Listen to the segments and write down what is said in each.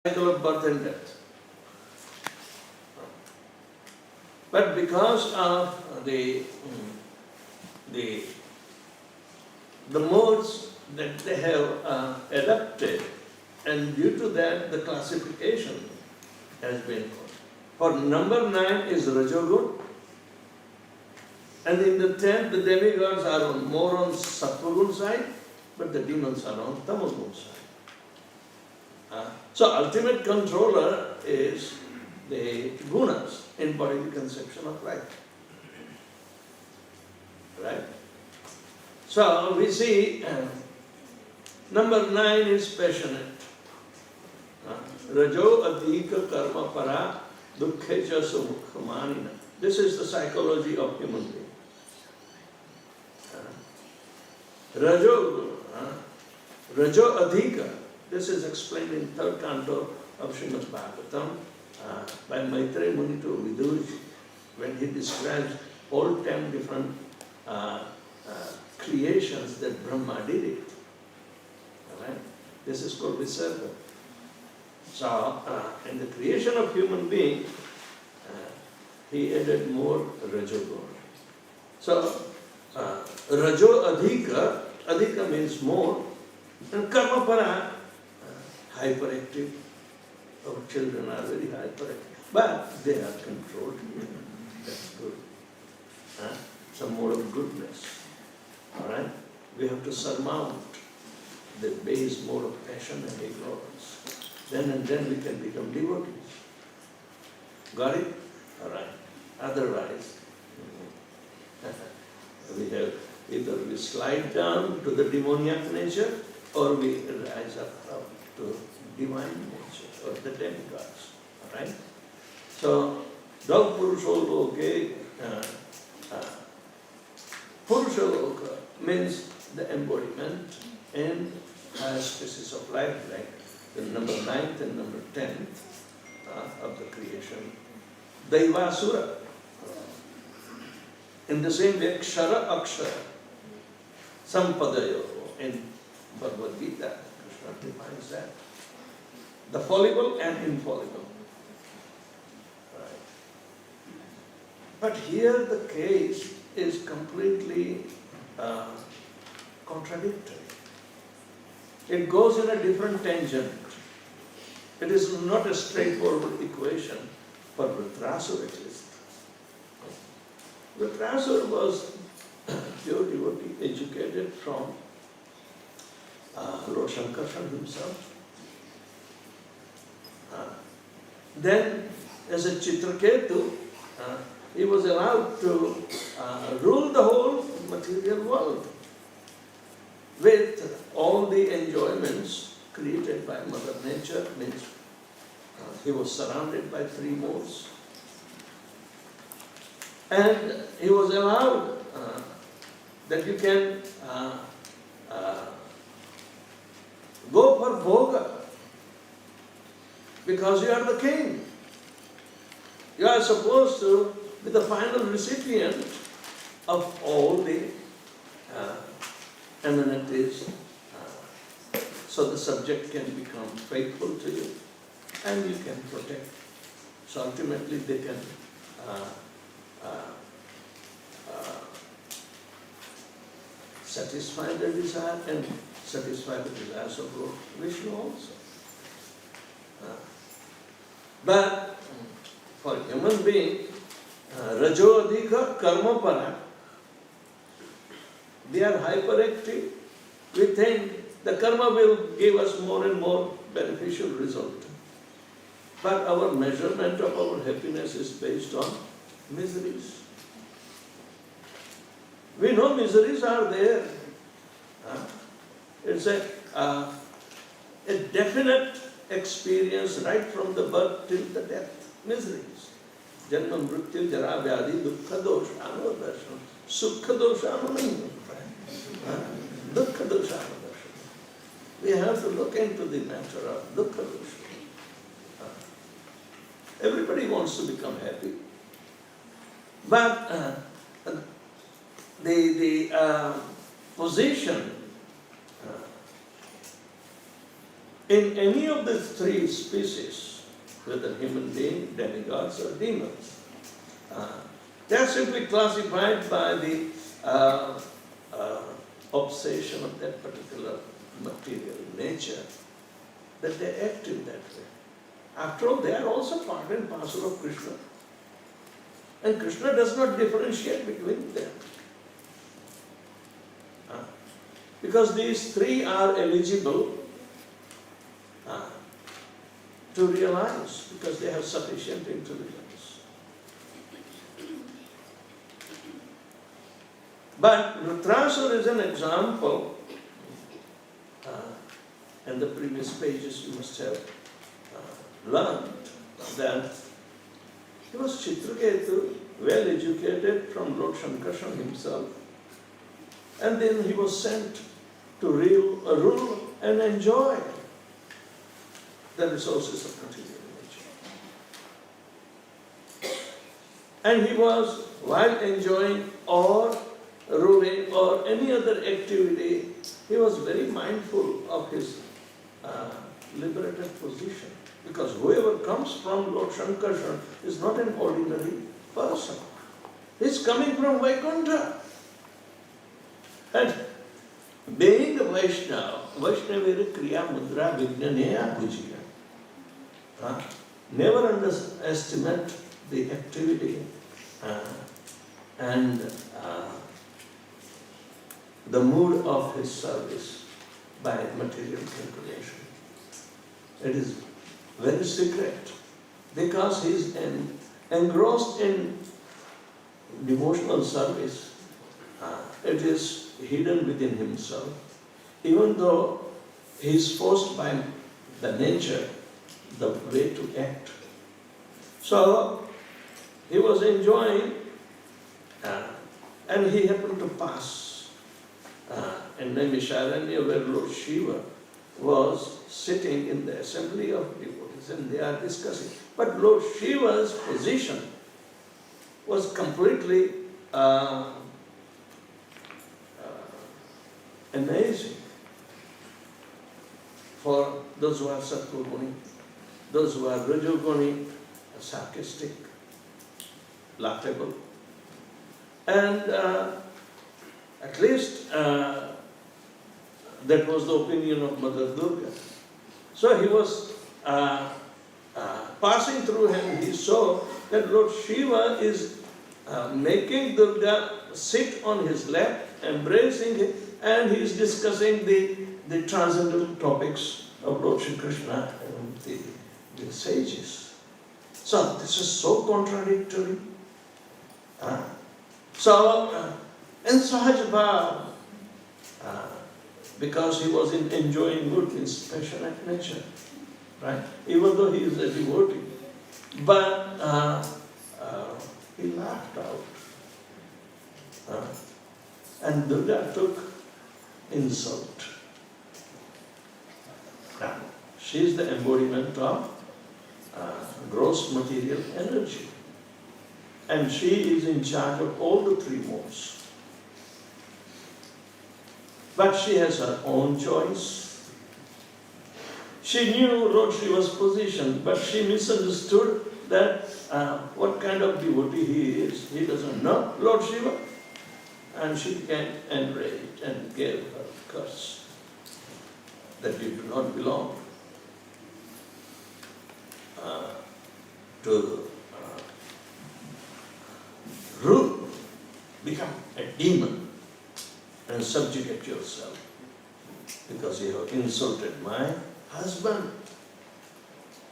cycle of birth and death. But because of the modes that they have adapted, and due to that the classification has been put. For number 9 is Rajogun, and in the 10th the demigods are more on Sattvagun side, but the demons are on Tamagun side. So ultimate controller is the gunas, embody the conception of life. Right? So we see number 9 is passionate. Rajo adhika karma para dukkhe cha sumukhamanina. This is the psychology of human being. Rajo adhika. This is explained in 3rd canto of Śrīmad Bhāgavatam by Maitreya Muni to Vidurji, when he describes all 10 different creations that Brahma did it. Right? This is called Visarga. So, in the creation of human being, he added more Rajogun. So, Rajo adhika, adhika means more, and karma para, hyperactive. Our children are very hyperactive, but they are controlled. That's good. Some more of goodness. Alright? We have to surmount the base mode of passion and ignorance. Then and then we can become devotees. Got it? Alright. Otherwise, either we slide down to the demoniac nature, or we rise up to divine nature, or the demigods. Alright? So, Dav Purusho Loke, Purusha Loka means the embodiment and higher species of life, like the number 9th and number 10th of the creation. Daivasura. In the same way, Kshara Akshara, Sampadayo, in Bhagavad Gita, Krishna defines that. The fallible and infallible. Right. But here the case is completely contradictory. It goes in a different tangent. It is not a straightforward equation for Vritrasura at least. Vritrasura was pure devotee, educated from Lord Shankarshan himself. Then, as a Chitraketu, he was allowed to rule the whole material world with all the enjoyments created by Mother Nature. Means he was surrounded by 3 modes. And he was allowed that you can go for bhoga because you are the king. You are supposed to be the final recipient of all the amenities, so the subject can become faithful to you and you can protect. So ultimately they can satisfy their desire and satisfy the desires of Lord Vishnu also. But for a human being, Rajo Adhika Karma Para, they are hyperactive. We think the karma will give us more and more beneficial result. But our measurement of our happiness is based on miseries. We know miseries are there. It's a definite experience right from the birth till the death. Miseries. Janma mrityu jara vyadi dukkha doshano darshan. Sukha doshano nahi. Dukkha doshano darshan. We have to look into the matter of dukkha doshano. Everybody wants to become happy. But the position in any of the three species, whether human being, demigods or demons, they are simply classified by the obsession of that particular material nature, that they act in that way. After all, they are also part and parcel of Krishna. And Krishna does not differentiate between them. Because these three are eligible to realize, because they have sufficient intelligence. But Rudrasura is an example, and the previous pages you must have learned that he was Chitraketu, well educated from Lord Shankarshan himself, and then he was sent to rule and enjoy the resources of material nature. And he was, while enjoying or ruling or any other activity, he was very mindful of his liberated position. Because whoever comes from Lord Shankarshan is not an ordinary person. He's coming from Vaikuntha. And being a Vaishnava, Vaishnavira Kriya Mudra Vijnaneya Pujiya. Never underestimate the activity and the mood of his service by material calculation. It is very secret, because he is engrossed in devotional service. It is hidden within himself, even though he is forced by the nature, the way to act. So he was enjoying, and he happened to pass in Naimisharanya, where Lord Shiva was sitting in the assembly of devotees, and they are discussing. But Lord Shiva's position was completely amazing for those who are Sattva-guni, those who are Rajo-guni, sarcastic, laughable. And at least that was the opinion of Mother Durga. So he was passing through him, he saw that Lord Shiva is making Durga sit on his lap, embracing him, and he is discussing the transcendental topics of Lord Shri Krishna and the sages. So this is so contradictory. And Sahaj Bhav, because he was enjoying good, means passionate nature, right? Even though he is a devotee, but he laughed out. And Durga took insult. Now, she is the embodiment of gross material energy. And she is in charge of all the three modes. But she has her own choice. She knew Lord Shiva's position, but she misunderstood that what kind of devotee he is. He doesn't know Lord Shiva. And she became enraged and gave her a curse that you do not belong to rule, become a demon and subjugate yourself because you have insulted my husband.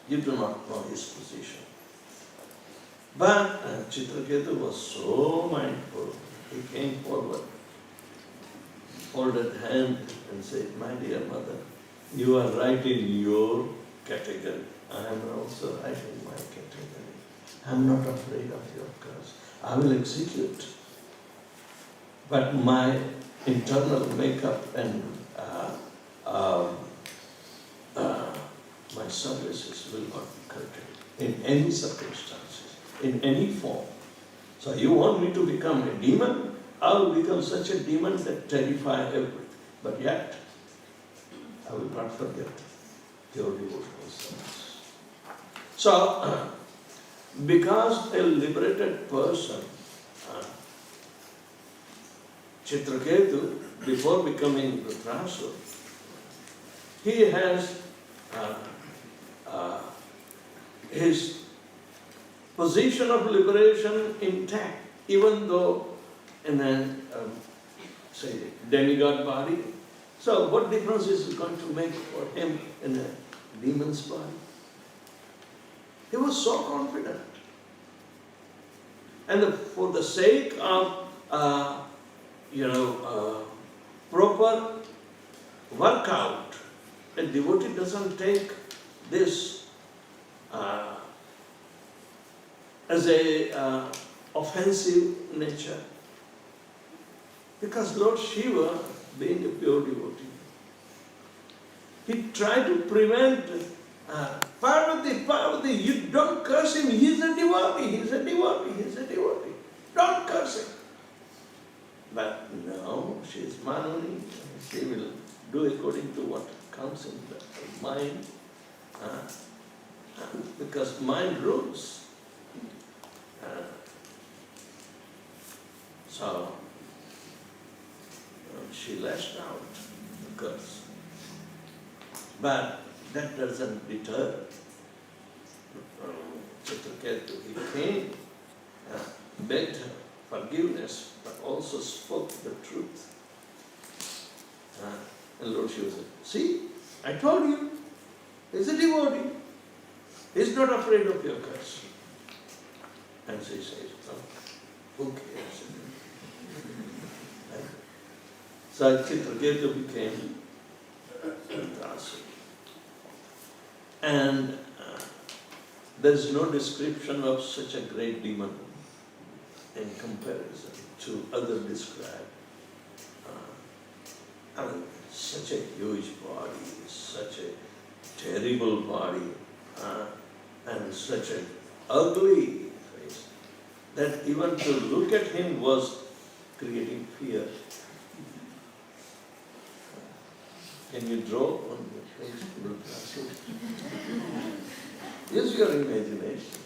You do not know his position. But Chitraketu was so mindful. He came forward, folded hand and said, "My dear mother, you are right in your category. I am also right in my category. I am not afraid of your curse. I will execute. But my internal makeup and my services will not be curtailed in any circumstances, in any form. So you want me to become a demon? I will become such a demon that terrify everything. But yet, I will not forget pure devotional service. So, because a liberated person, Chitraketu, before becoming Dhritarashtra, he has his position of liberation intact, even though in a, say, demigod body. So what difference is it going to make for him in a demon's body? He was so confident. And for the sake of, proper workout, a devotee doesn't take this as a offensive nature. Because Lord Shiva, being a pure devotee, he tried to prevent Parvati, you don't curse him, he's a devotee. Don't curse him. But no, she is Manuni, she will do according to what comes in the mind, because mind rules. So she lashed out the curse. But that doesn't deter Chitraketu. He came, begged her forgiveness, but also spoke the truth. And Lord Shiva said, see, I told you, he's a devotee. He's not afraid of your curse. And she says, oh, who cares? So Chitraketu became Dhritarashtra. And there is no description of such a great demon in comparison to other described. Such a huge body, such a terrible body, and such an ugly face, that even to look at him was creating fear. Can you draw on the face? Use your imagination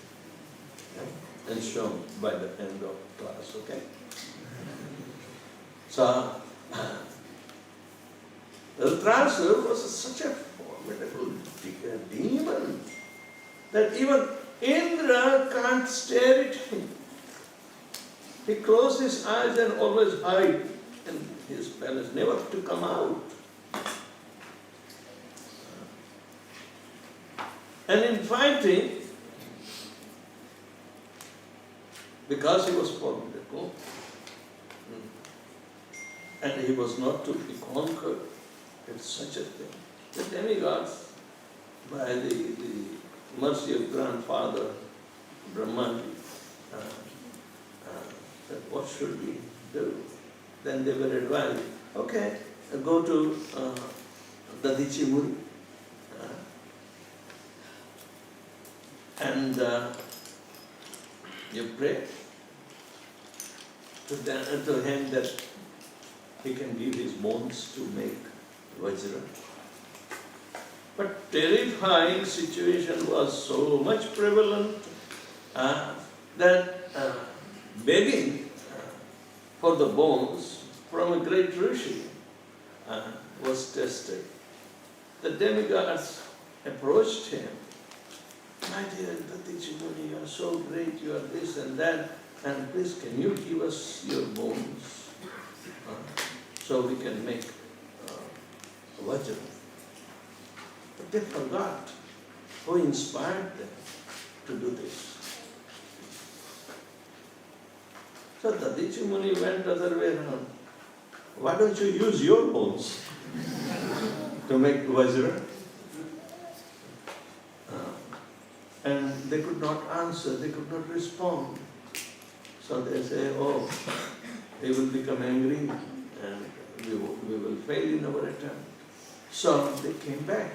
and show me by the end of class, okay? So, Dhritarashtra was such a formidable demon that even Indra can't stare at him. He closed his eyes and always hide in his palace, never to come out. And in fighting, because he was formidable, and he was not to be conquered, it's such a thing. The demigods, by the mercy of grandfather Brahmaji, said, what should we do? Then they were advised, okay, go to Dadichi Muri, and you pray to him that he can give his bones to make Vajra. But terrifying situation was so much prevalent that begging for the bones from a great Rishi was tested. The demigods approached him. My dear Dadichi Muni, you are so great, you are this and that, and please can you give us your bones so we can make Vajra. But they forgot who inspired them to do this. So Dadichi Muni went the other way around. Why don't you use your bones to make Vajra? And they could not answer, they could not respond. So they say, oh, he will become angry and we will fail in our attempt. So they came back.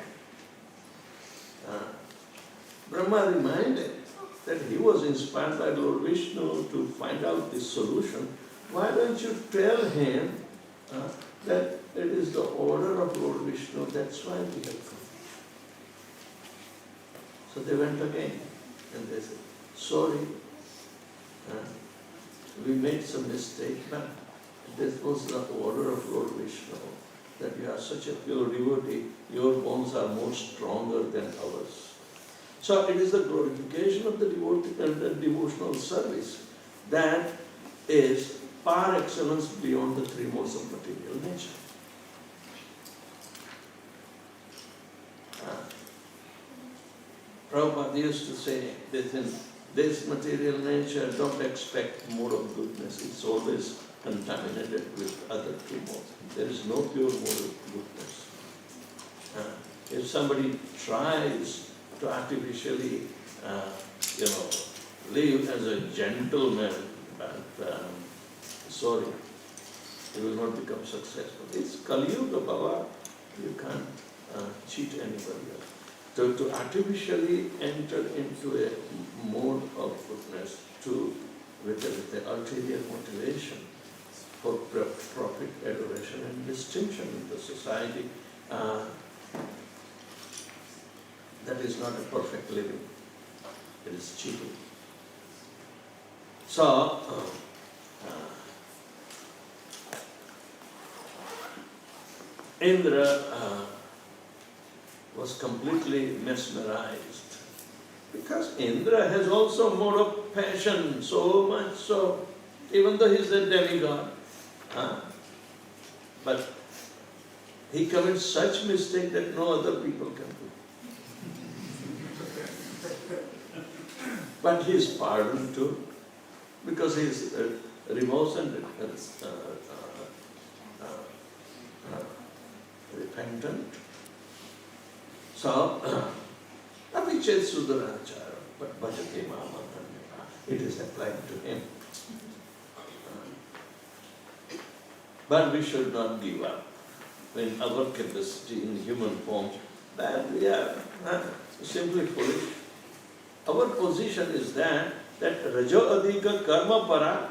Brahma reminded that he was inspired by Lord Vishnu to find out this solution. Why don't you tell him that it is the order of Lord Vishnu, that's why we have come. So they went again and they said, sorry, we made some mistake, but this was the order of Lord Vishnu, that you are such a pure devotee, your bones are more stronger than ours. So it is the glorification of the devotional service that is par excellence beyond the three modes of material nature. Prabhupada used to say that in this material nature, don't expect more of goodness. It's always contaminated with other three modes. There is no pure mode of goodness. If somebody tries to artificially, live as a gentleman, but sorry, he will not become successful. It's Kali Yuga, Baba. You can't cheat anybody else. To artificially enter into a mode of goodness with the ulterior motivation for profit, adoration and distinction in the society, that is not a perfect living. It is cheating. So, Indra was completely mesmerized, because Indra has also more of passion, so much so, even though he is a demigod, but he commits such mistake that no other people can do. But he is pardoned too, because he is remorse and repentant. So, Avichet Sudharachara, but Bhajate Mama, it is applied to him. But we should not give up when our capacity in human form, that we are simply foolish. Our position is that Rajo Adhika Karma Para,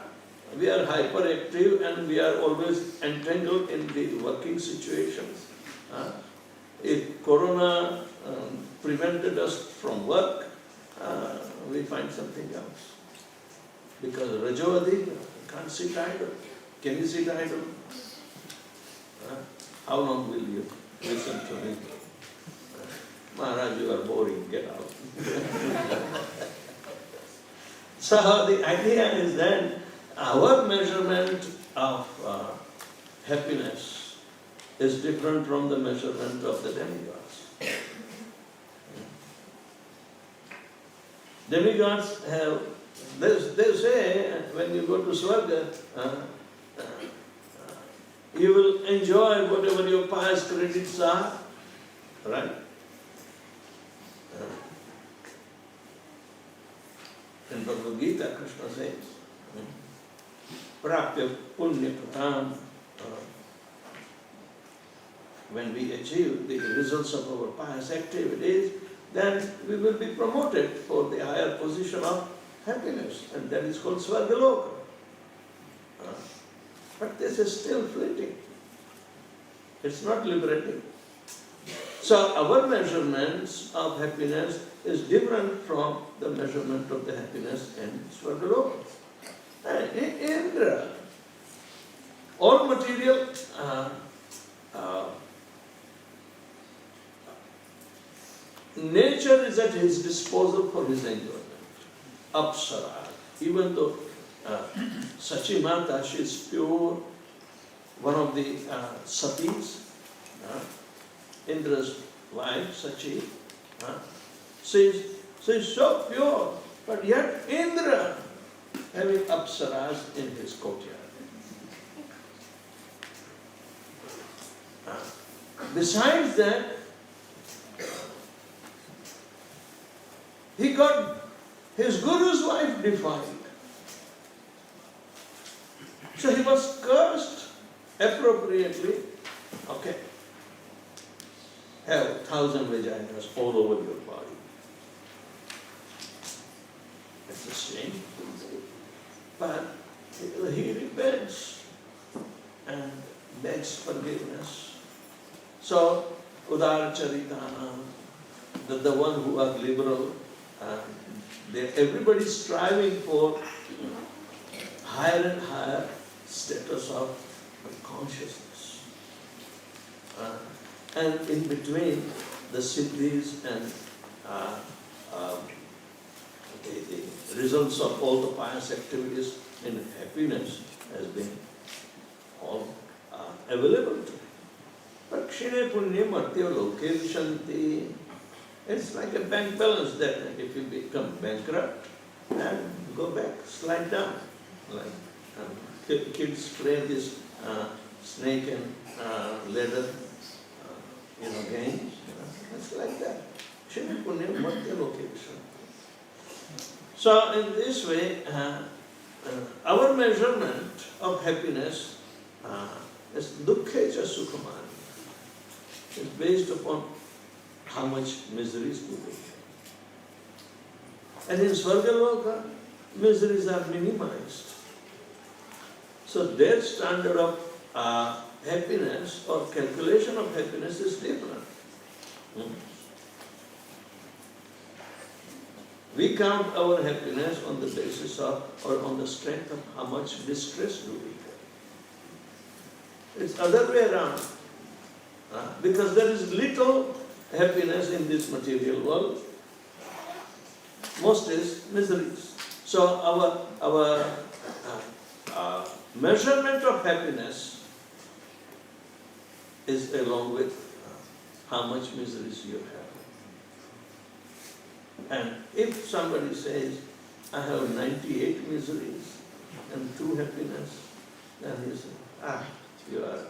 we are hyperactive and we are always entangled in the working situations. If Corona prevented us from work, we find something else. Because Rajo Adhika can't sit idle. Can you sit idle? How long will you listen to me? Maharaj, you are boring, get out. So the idea is that our measurement of happiness is different from the measurement of the demigods. Demigods have, they say when you go to Swarga, you will enjoy whatever your pious credits are, right? In Bhagavad Gita, Krishna says, Prapya Punya Pratam, when we achieve the results of our pious activities, then we will be promoted for the higher position of happiness, and that is called Swargaloka. But this is still fleeting. It's not liberating. So our measurements of happiness is different from the measurement of the happiness in Swargaloka. And in Indra, all material nature is at his disposal for his enjoyment. Apsara, even though Sachi Mata, she is pure, one of the satis, Indra's wife, Sachi, she is so pure, but yet Indra having apsaras in his courtyard. Besides that, he got his guru's wife defiled. So he was cursed appropriately. Okay. Have 1,000 vaginas all over your body. It's a shame. But he repents and begs forgiveness. So, Udara Charitana, the one who are liberal, everybody is striving for higher and higher status of consciousness. And in between, the siddhis and the results of all the pious activities in happiness has been all available to him. But kshine punya martya loke vishanti. It's like a bank balance that if you become bankrupt, and go back, slide down. Like kids play this snake and ladder, games. It's like that. Kshine punya martya loke vishanti. So in this way, our measurement of happiness is dukkhecha sukhamani. It's based upon how much miseries do we have. And in Swargaloka, miseries are minimized. So their standard of happiness or calculation of happiness is different. We count our happiness on the basis of, or on the strength of how much distress do we have. It's other way around. Because there is little happiness in this material world. Most is miseries. So our measurement of happiness is along with how much miseries you have. And if somebody says, I have 98 miseries and 2 happiness, then he says, you are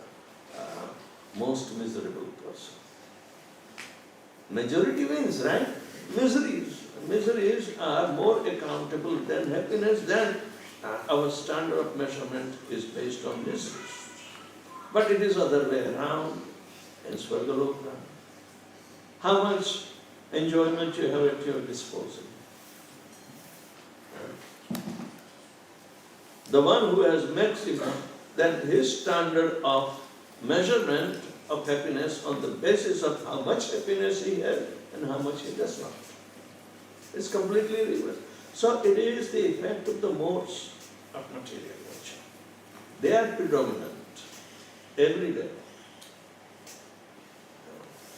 most miserable person. Majority wins, right? Miseries are more accountable than happiness. Then our standard of measurement is based on miseries. But it is other way around in Swargaloka. How much enjoyment you have at your disposal. The one who has maximum, then his standard of measurement of happiness on the basis of how much happiness he has and how much he does not. It's completely reversed. So it is the effect of the modes of material nature. They are predominant every day.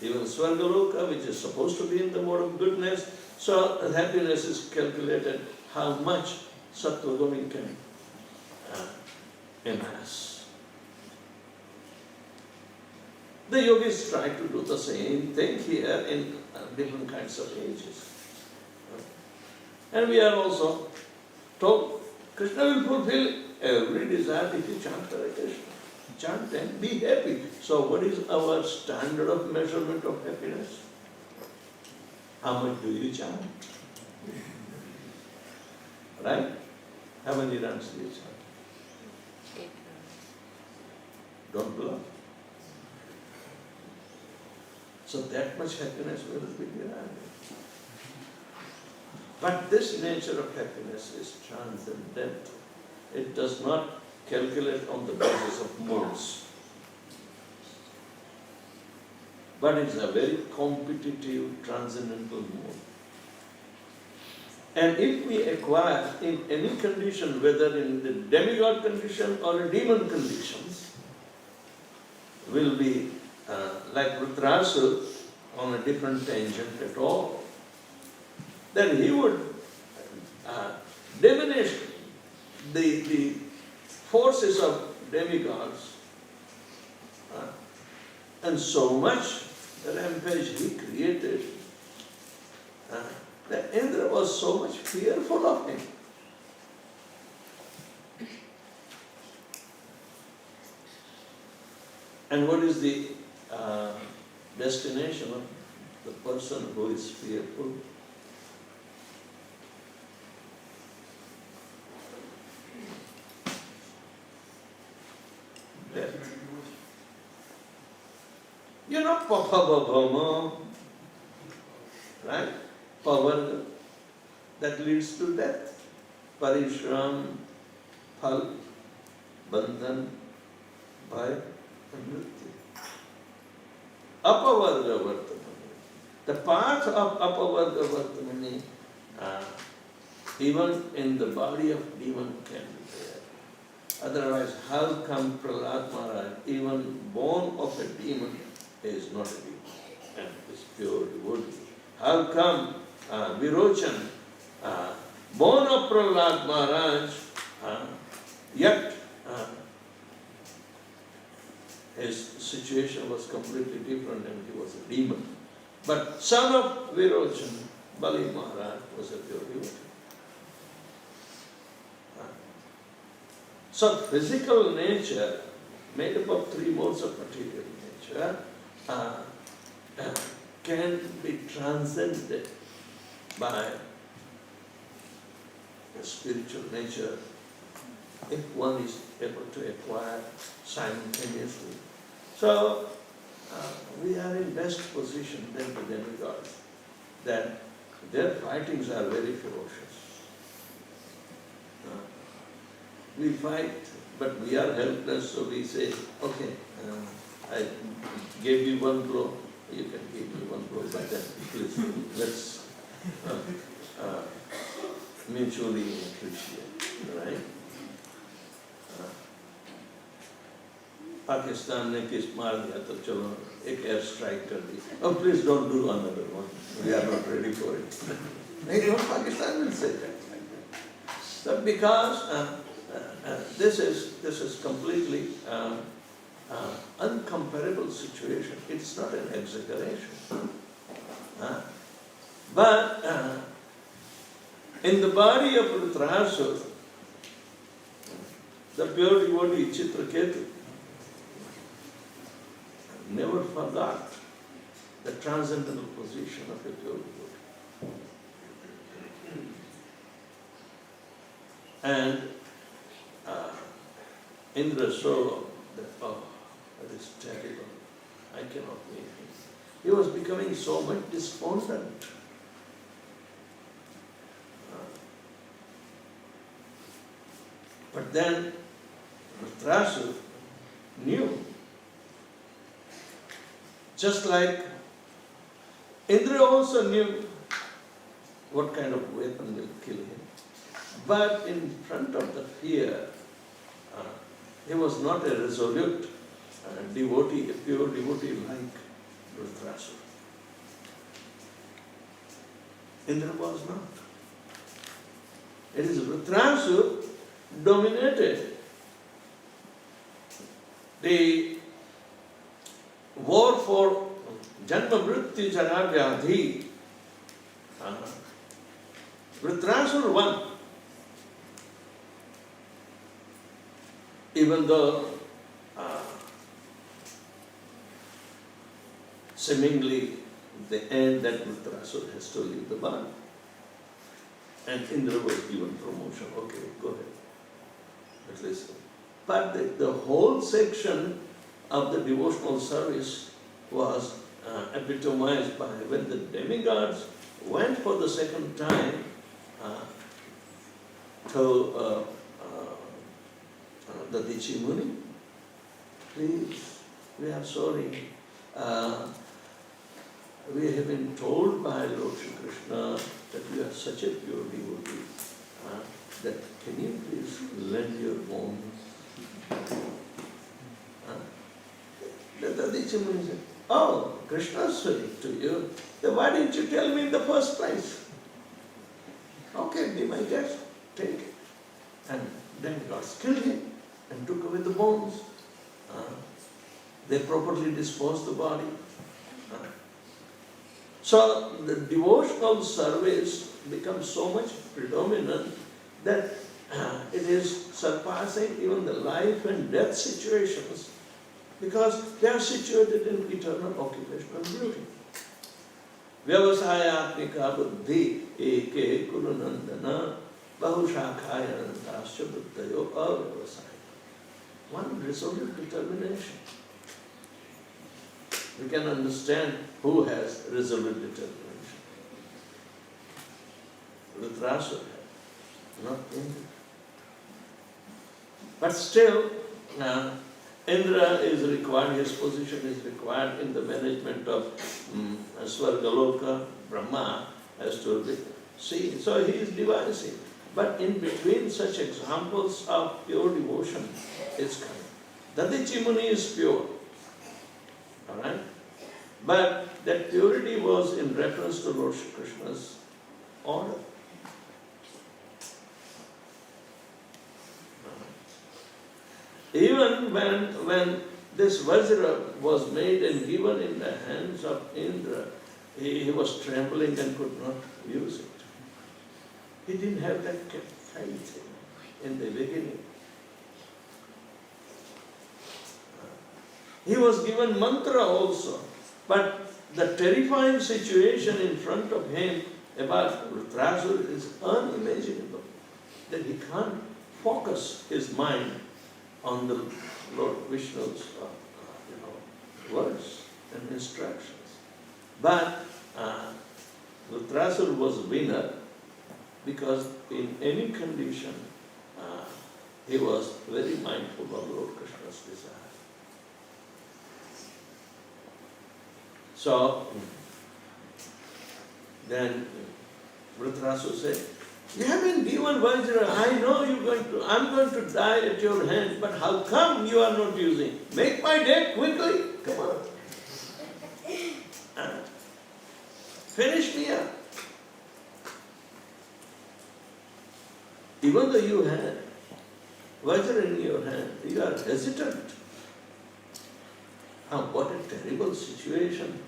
Even Swargaloka, which is supposed to be in the mode of goodness, so happiness is calculated how much Sattva-guni can enhance. The yogis try to do the same thing here in different kinds of ages. And we are also told Krishna will fulfill every desire if you chant Hare Krishna. Chant and be happy. So what is our standard of measurement of happiness? How much do you chant? Right? How many runs do you chant? 8 runs. Don't bluff. So that much happiness will be derived. But this nature of happiness is transcendental. It does not calculate on the basis of modes. But it's a very competitive, transcendental mode. And if we acquire in any condition, whether in the demigod condition or a demon conditions, will be like Rudrasur on a different tangent at all, then he would diminish the forces of demigods, and so much rampage he created that Indra was so much fearful of him. And what is the destination of the person who is fearful? Death. You know, papabhama, right? Power that leads to death. Parishram, phal, bandhan, bhaya, and mrityu. Apavarga vartamani. The path of Apavargavartamani, even in the body of demon can be there. Otherwise, how come Prahlad Maharaj, even born of a demon, is not a demon and is pure devotee? How come Virochan, born of Prahlad Maharaj, yet his situation was completely different and he was a demon. But son of Virochan, Bali Maharaj, was a pure devotee. So physical nature, made up of three modes of material nature, can be transcended by the spiritual nature if one is able to acquire simultaneously. So we are in best position than the demigods, that their fightings are very ferocious. We fight, but we are helpless, so we say, okay, I gave you one blow, you can give me one blow, but then please, let's mutually appreciate, right? Pakistan ने किस मार दिया तो चलो एक air strike कर दी. Oh, please don't do another one. We are not ready for it. No, Pakistan will say that. So because this is completely uncomparable situation. It's not an exaggeration. But in the body of Dhritarashtra, the pure devotee Chitraketu never forgot the transcendental position of a pure devotee. And Indra saw that, oh, that is terrible, I cannot meet him. He was becoming so much despondent. But then Dhritarashtra knew, just like Indra also knew what kind of weapon will kill him. But in front of the fear, he was not a resolute devotee, a pure devotee like Dhritarashtra. Indra was not. It is Dhritarashtra dominated the war for Janma Mrityu Jara Vyadhi. Dhritarashtra won. Even though seemingly the end that Dhritarashtra has to leave the body. And Indra was given promotion. Okay, go ahead. At least. But the whole section of the devotional service was epitomized by when the demigods went for the second time to the Dichi Muni. Please, we are sorry. We have been told by Lord Shri Krishna that you are such a pure devotee that can you please lend your bones? The Dichi Muni said, oh, Krishna spoke to you. Then why didn't you tell me in the first place? Okay, be my guest, take it. And then God killed him and took away the bones. They properly disposed the body. So the devotional service becomes so much predominant that it is surpassing even the life and death situations because they are situated in eternal occupational beauty. Vyavasayatmika buddhi eke kurunandana bahushakhāyanantascha buddhayo avyavasaya. One resolute determination. We can understand who has resolute determination. Dhritarashtra had, not Indra. But still, Indra is required, his position is required in the management of Svargaloka, Brahma has to see. So he is devising. But in between such examples of pure devotion is coming. Dadichi Muni is pure. Alright? But that purity was in reference to Lord Krishna's order. Even when this Vajra was made and given in the hands of Indra, he was trembling and could not use it. He didn't have that faith in the beginning. He was given mantra also, but the terrifying situation in front of him about Vritrasura is unimaginable, that he can't focus his mind on the Lord Vishnu's words and instructions. But Vritrasura was winner because in any condition he was very mindful of Lord Krishna's desire. So then Vritrasura said, "You have been given Vajra, I know I'm going to die at your hands, but how come you are not using? Make my day quickly, come on. Finish me up." Even though you have Vajra in your hand, you are hesitant. What a terrible situation,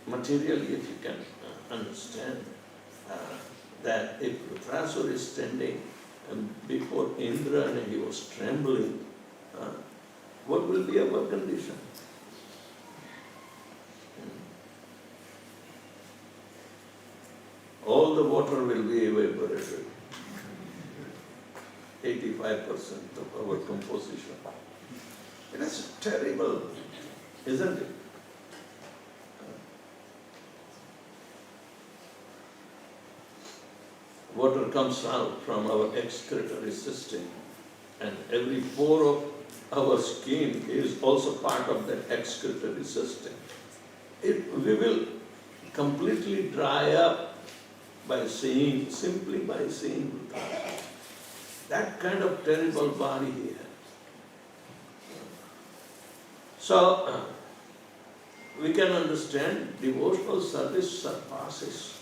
materially, if you can understand, that if Vritrasura is standing before Indra and he was trembling, what will be our condition? All the water will be evaporated. 85% of our composition. It is terrible, isn't it? Water comes out from our excretory system, and every pore of our skin is also part of that excretory system. We will completely dry up simply by seeing that kind of terrible body he has. So, we can understand devotional service surpasses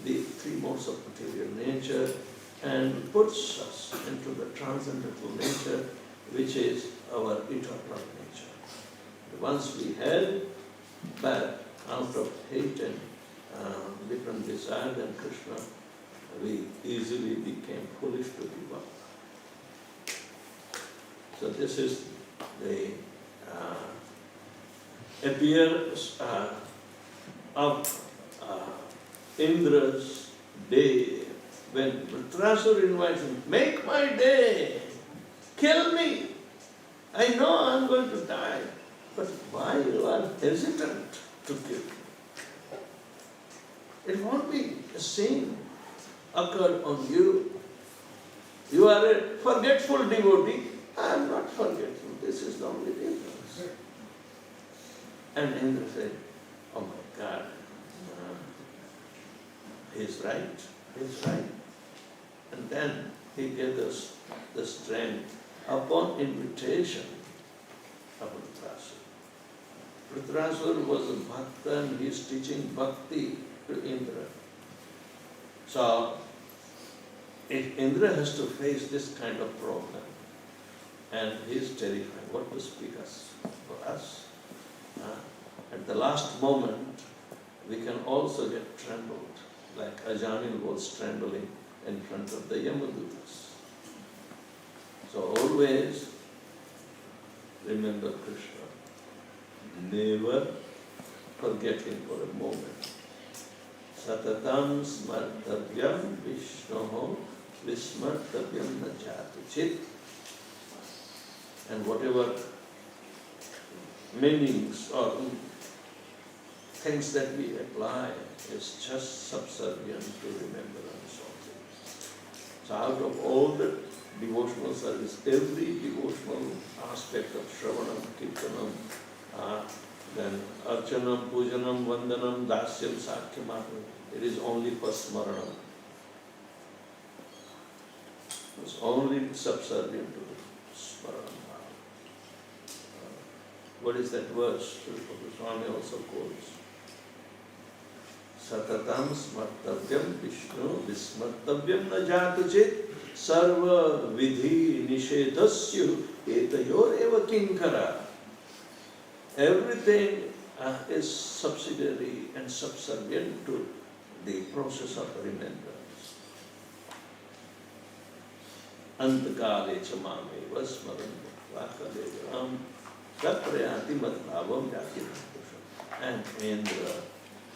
the three modes of material nature and puts us into the transcendental nature, which is our eternal nature. Once we had that out of hate and different desires and Krishna, we easily became foolish to give up. So this is the appearance of Indra's day, when Vritrasura invites him, "Make my day, kill me. I know I'm going to die, but why you are hesitant to kill me? It won't be a sin occurred on you. You are a forgetful devotee. I am not forgetful. This is the only difference." And Indra said, "Oh my God, he's right, he's right." And then he gave us the strength upon invitation of Vritrasura. Vritrasura was a bhakta and he is teaching bhakti to Indra. So, if Indra has to face this kind of problem, and he is terrified, what to speak for us? At the last moment, we can also get trembled, like Ajanil was trembling in front of the Yamadutas. So always remember Krishna. Never forget him for a moment. Satatam smartavyam Vishnoho vismartavyam najati chit. And whatever meanings or things that we apply is just subservient to remembrance of things. So out of all the devotional service, every devotional aspect of Shravanam, Kirtanam, then Archanam, Pujanam, Vandanam, Dasyam, Sakhyam, it is only for Smaranam. It's only subservient to the Smaranam. What is that verse? Swami also quotes. Satatam smartavyam Vishnu vismartavyam na jatu chit sarva vidhi nishedasya etayor eva kinkara. Everything is subsidiary and subservient to the process of remembrance. Antakale chamame vasmaran vakale ram kaprayati madbhavam jati. And Indra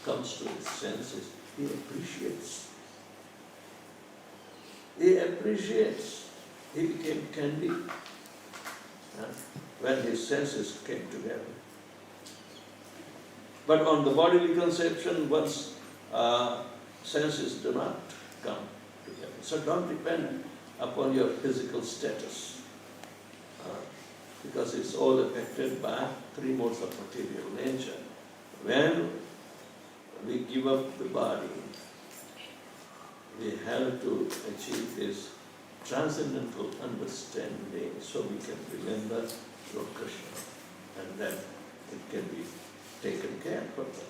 comes to his senses, he appreciates. He appreciates. He became candy when his senses came together. But on the bodily conception, one's senses do not come together. So don't depend upon your physical status, because it's all affected by three modes of material nature. When we give up the body, we have to achieve this transcendental understanding so we can remember Lord Krishna, and then it can be taken care of.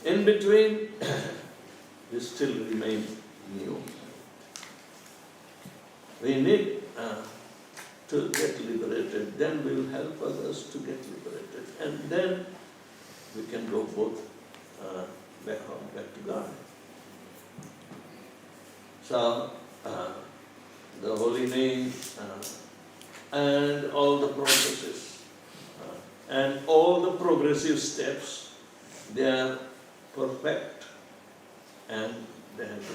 In between, we still remain new. We need to get liberated, then we will help others to get liberated, and then we can go both back home, back to God. So, the holy name and all the processes and all the progressive steps, they are perfect and they have to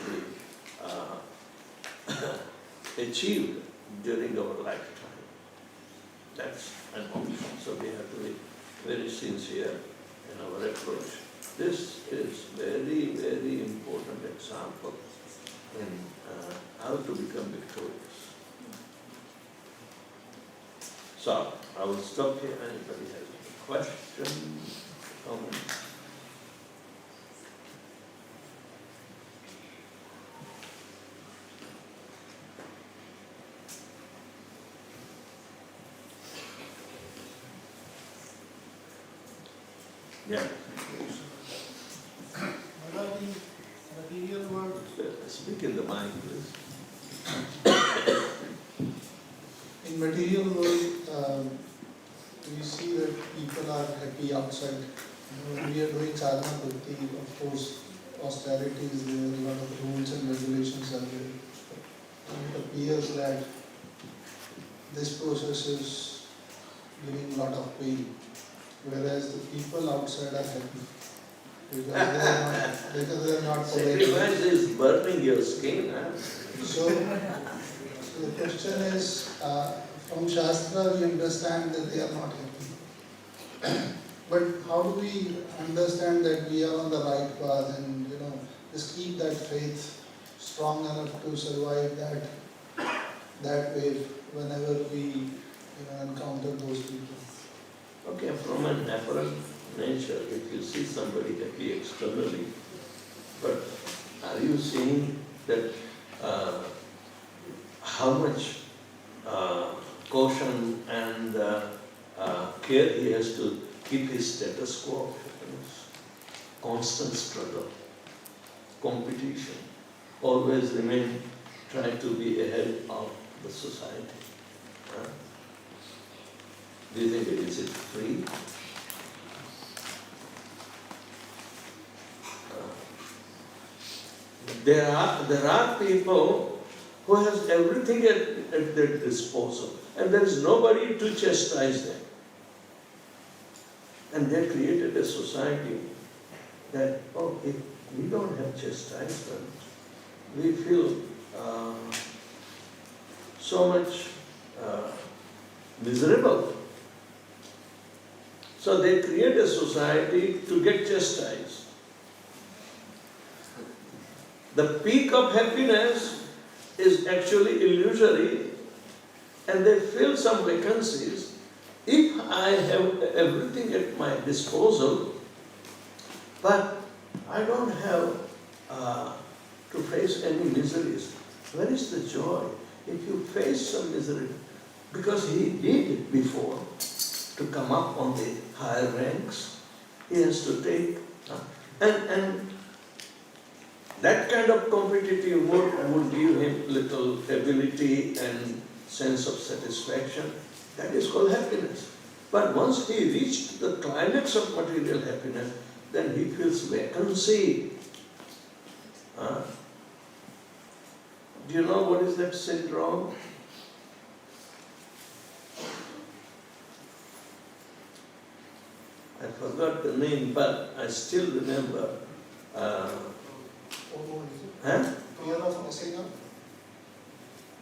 be achieved during our lifetime. That's an option. So we have to be very sincere in our approach. This is very, very important example in how to become victorious. So, I will stop here. Anybody has any questions, comments? Yeah. What are the material world? Speak in the mind, please. In material world, we see that people are happy outside. When we are doing sadhana bhakti, of course, austerity is there, a lot of rules and regulations are there. And it appears that this process is giving a lot of pain, whereas the people outside are happy. Because they are not Sacrifice is burning your skin. So the question is, from Shastra we understand that they are not happy. But how do we understand that we are on the right path and just keep that faith strong enough to survive that wave whenever we encounter those people? Okay, from an apparent nature, if you see somebody happy externally, but are you seeing that how much caution and care he has to keep his status quo? Constant struggle, competition, always remain, try to be ahead of the society. Do you think is it free? There are people who has everything at their disposal, and there is nobody to chastise them. And they created a society that, if we don't have chastisement, we feel so much miserable. So they create a society to get chastised. The peak of happiness is actually illusory and they fill some vacancies. If I have everything at my disposal, but I don't have to face any miseries, where is the joy? If you face some misery, because he did it before, to come up on the higher ranks, he has to take, and that kind of competitive mood would give him little ability and sense of satisfaction. That is called happiness. But once he reached the climax of material happiness, then he feels vacancy. Do you know what is that syndrome? I forgot the name, but I still remember. Fear of missing out?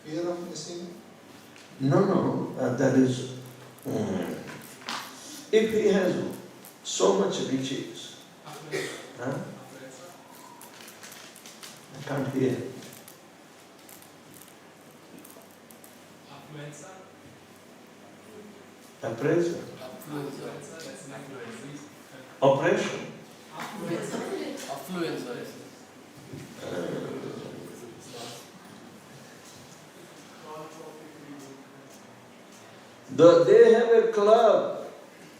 Fear of missing? No, that is, if he has so much riches, I can't hear. Appraisal. Oppression. They have a club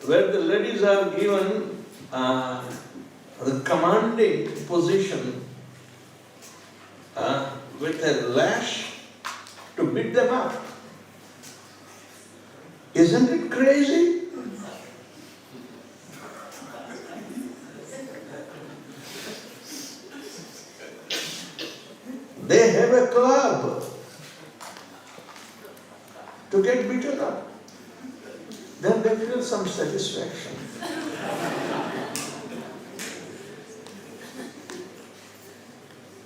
where the ladies are given the commanding position with a lash to beat them up. Isn't it crazy? They have a club to get beaten up. Then they feel some satisfaction.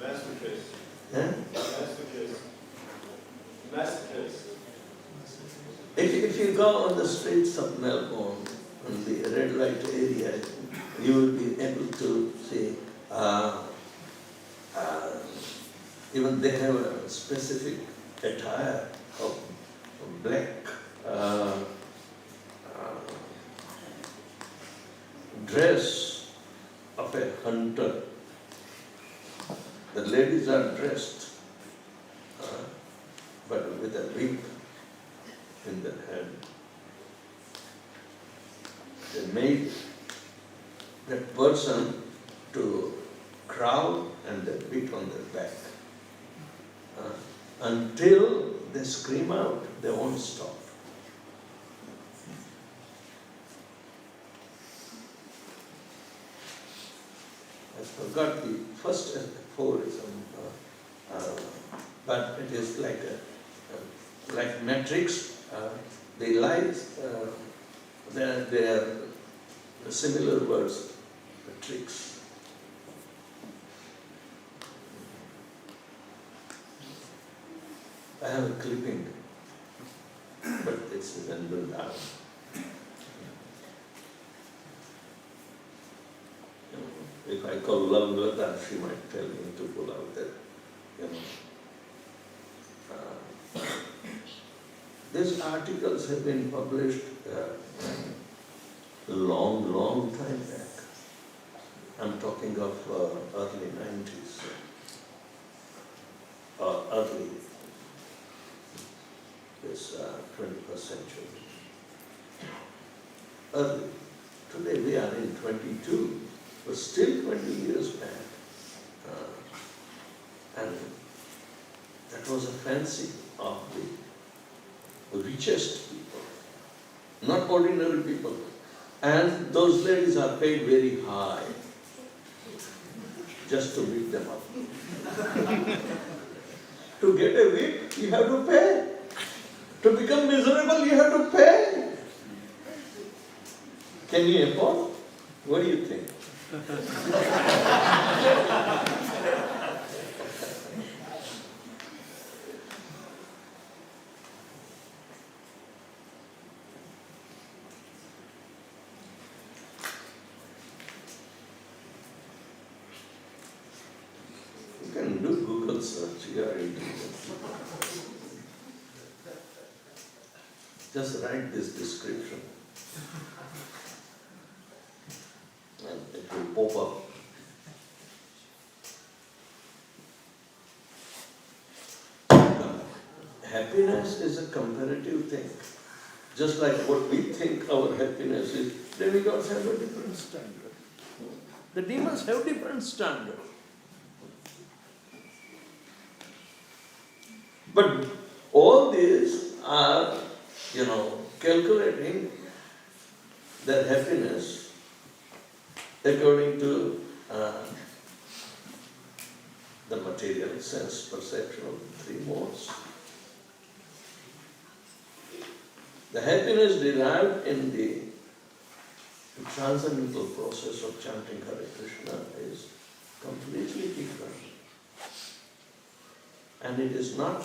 Masochist. Yeah? Masochist. If you go on the streets of Melbourne, on the red light area, you will be able to see, even they have a specific attire of black dress of a hunter. The ladies are dressed, but with a whip in their hand. They made that person to crawl and they beat on their back. Until they scream out, they won't stop. I forgot the first aphorism, but it is like matrix. The lies, they are similar words, tricks. I have a clipping, but it's rendered down. If I call Love, she might tell me to pull out that, These articles have been published a long time back. I'm talking of early 90s, early this 21st century. Early. Today we are in 22, but still 20 years back. And that was a fancy of the richest people, not ordinary people. And those ladies are paid very high just to beat them up. To get a whip, you have to pay. To become miserable, you have to pay. Can you afford? What do you think? You can can do Google search, you are intelligent. Just write this description and it will pop up. Happiness is a comparative thing. Just like what we think our happiness is, demigods have a different standard. The demons have different standard. But all these are, calculating their happiness according to the material sense perception of the three modes. The happiness derived in the transcendental process of chanting Hare Krishna is completely different. And it is not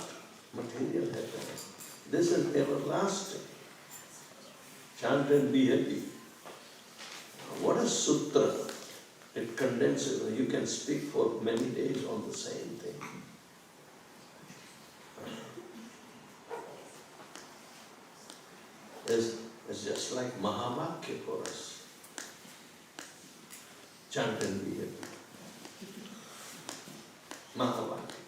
material happiness. This is everlasting. Chant and be happy. What a sutra! It condenses. You can speak for many days on the same thing. It's just like Mahavakya for us. Chant and be happy. Mahavakya.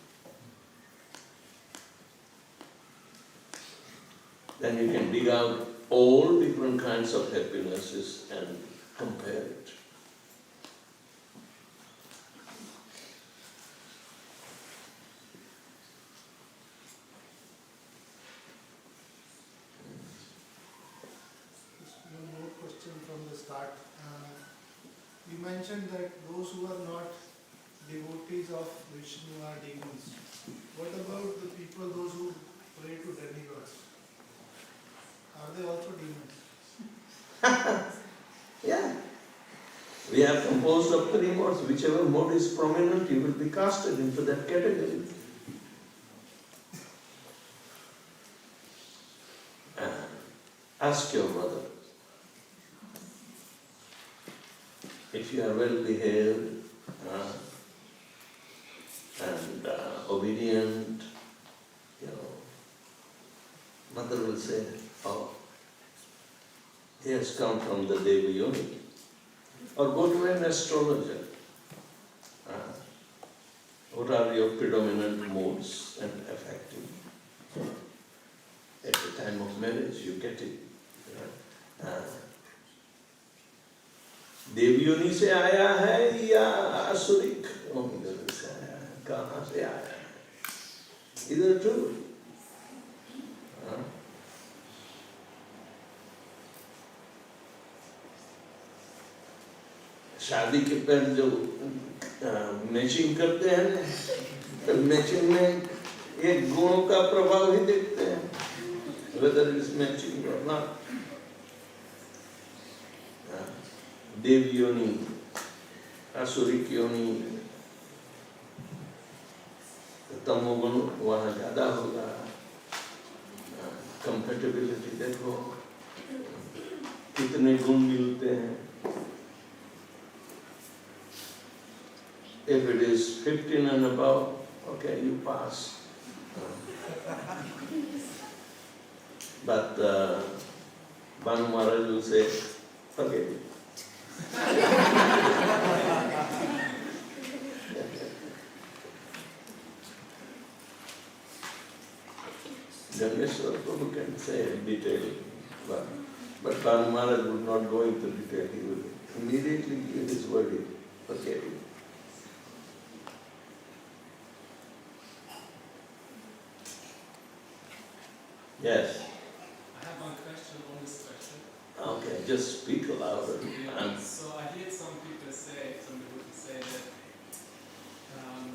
Then you can dig out all different kinds of happinesses and compare it. One more question from the start. You mentioned that those who are not devotees of Vishnu are demons. What about the people, those who pray to demigods? Are they also demons? Yeah. We are composed of three modes. Whichever mode is prominent, you will be casted into that category. Ask your mother. If you are well behaved and obedient, mother will say, oh, he has come from the Devi Yoni. Or go to an astrologer. What are your predominant modes and affecting? At the time of marriage, you get it. देव योनि से आया है या आसुरिक योनि से आया है, कहाँ से आया है? Either two. शादी के पहले जो मैचिंग करते हैं, तो मैचिंग में एक गुणों का प्रभाव ही देखते हैं, whether it is matching or not. देव योनि, आसुरिक योनि, तमोगुण वहाँ ज्यादा होगा. कंपैटिबिलिटी देखो कितने गुण मिलते हैं. If it is 15 and above, okay, you pass. But Banu Maharaj will say, forget it. Ganeshwar Prabhu can say in detail, but Banu Maharaj would not go into detail. He would immediately give his verdict, forget it. Yes. I have one question on this question. Okay, just speak louder. So I hear some people say that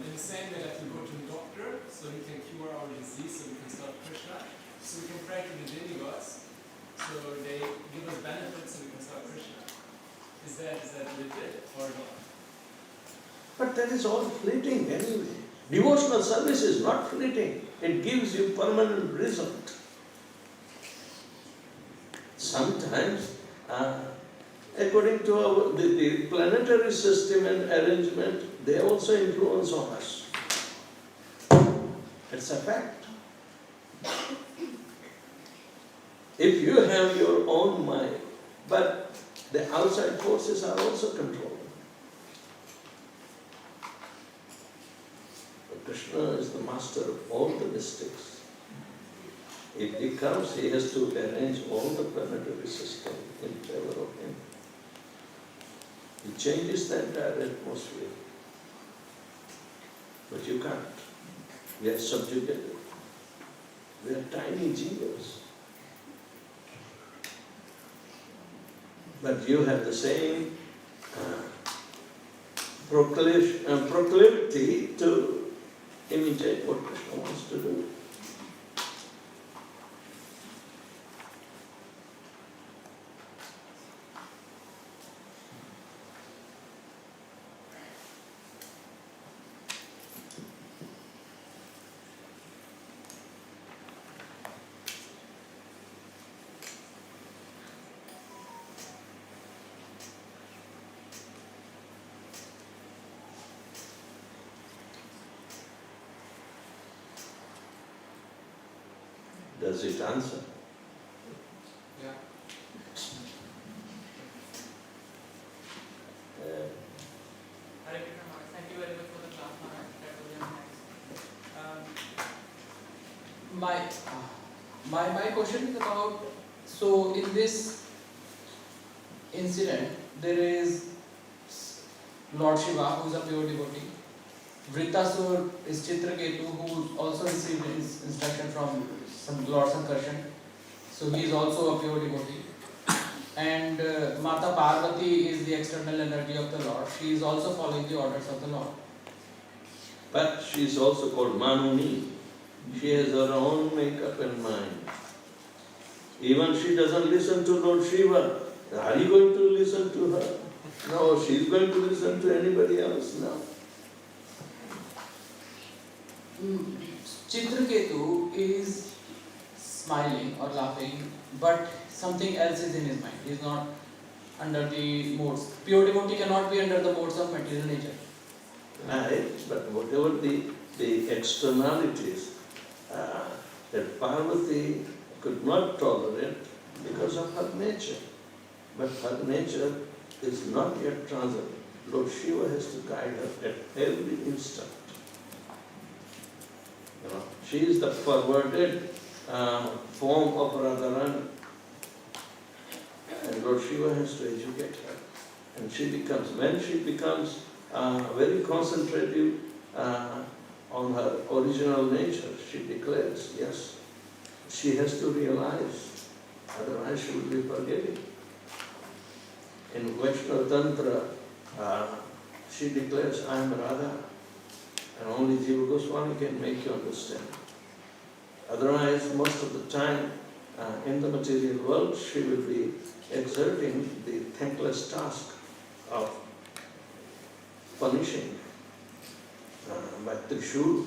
in the same way that we go to a doctor, so he can cure our disease, so we can serve Krishna, so we can pray to the demigods, so they give us benefits, so we can serve Krishna. Is that legit or not? But that is all fleeting anyway. Devotional service is not fleeting. It gives you permanent result. Sometimes, according to the planetary system and arrangement, they also influence on us. It's a fact. If you have your own mind, but the outside forces are also controlling. But Krishna is the master of all the mystics. If he comes, he has to arrange all the planetary system in favor of him. He changes the entire atmosphere. But you can't. We are subjugated. We are tiny jivas. But you have the same proclivity to imitate what Krishna wants to do. Does it answer? Yeah. Hare Krishna Maharaj, thank you very much for the class, Maharaj. That was very nice. My question is about, so in this incident, there is Lord Shiva, who is a pure devotee. Vritasur is Chitraketu, who also received his instruction from Lord Sankarshan. So he is also a pure devotee. And Mata Parvati is the external energy of the Lord. She is also following the orders of the Lord. But she is also called Manuni. She has her own makeup and mind. Even she doesn't listen to Lord Shiva. Are you going to listen to her? No, she is going to listen to anybody else now. Chitraketu is smiling or laughing, but something else is in his mind. He is not under the modes. Pure devotee cannot be under the modes of material nature. Right, but whatever the externalities that Parvati could not tolerate because of her nature. But her nature is not yet transcended. Lord Shiva has to guide her at every instant. You know, she is the perverted form of Radharani. And Lord Shiva has to educate her. And when she becomes very concentrative on her original nature, she declares, yes, she has to realize, otherwise she will be forgetting. In Vaishnava Tantra, she declares, I am Radha, and only Jiva Goswami can make you understand. Otherwise, most of the time in the material world, she will be exerting the thankless task of punishing by Trishul,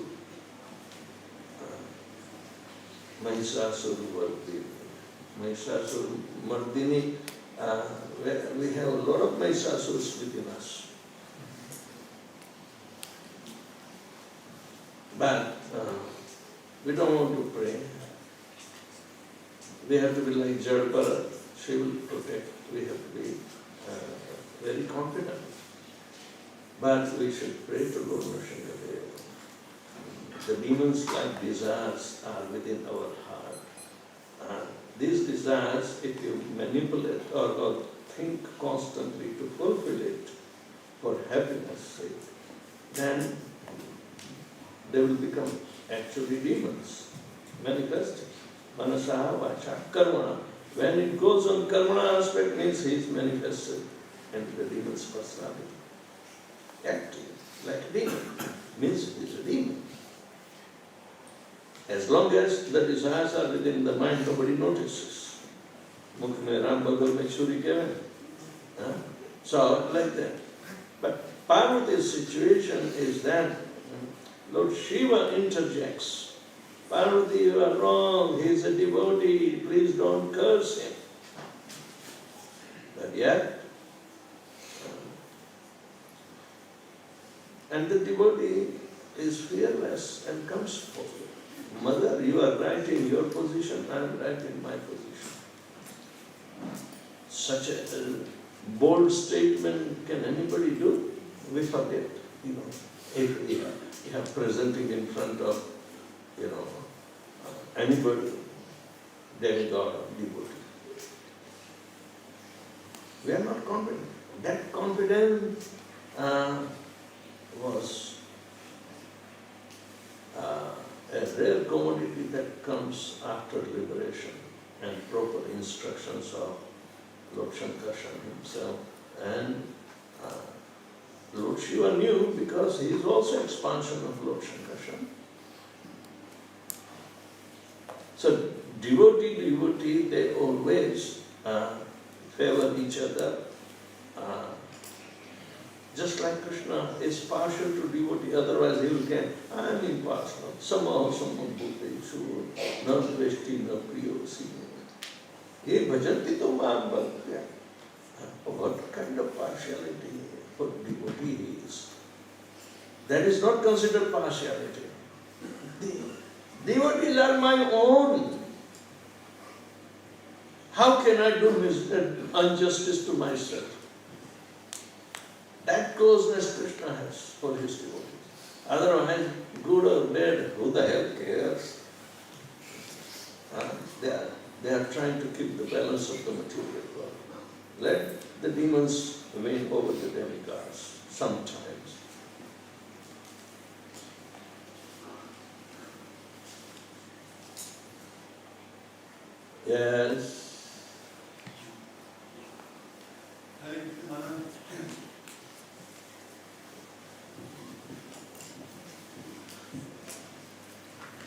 Mahisasur Mardini. Mahisasur Mardini, we have a lot of Mahisasurs within us. But we don't want to pray. We have to be like Jadbharat. She will protect. We have to be very confident. But we should pray to Lord Nrsimhadev. The demons like desires are within our heart. These desires, if you manipulate or think constantly to fulfill it for happiness' sake, then they will become actually demons, manifesting. Manasaha, vacha, karmana. When it goes on karmana aspect, means he is manifested into the demon's personality. Acting like a demon means he is a demon. As long as the desires are within the mind, nobody notices. Mukh mein Ram, bagal mein churi kehve. So, like that. But Parvati's situation is that Lord Shiva interjects. Parvati, you are wrong, he is a devotee, please don't curse him. But yet, and the devotee is fearless and comes forward. Mother, you are right in your position, I am right in my position. Such a bold statement can anybody do? We forget, if you are presenting in front of, anybody, demigod or devotee. We are not confident. That confidence was a rare commodity that comes after liberation and proper instructions of Lord Shankarshan himself. And Lord Shiva knew because he is also expansion of Lord Shankarshan. So devotee, they always favor each other. Just like Krishna is partial to devotee, otherwise he will get, I am impartial. Somehow, bhuteshu, na dveshti, na priyosi. Ye bhajanti to maam bhakya. What kind of partiality for devotee he is? That is not considered partiality. Devotees are my own. How can I do injustice to myself? That closeness Krishna has for his devotees. Otherwise, good or bad, who the hell cares? They are trying to keep the balance of the material world. Let the demons win over the demigods sometimes. Yes.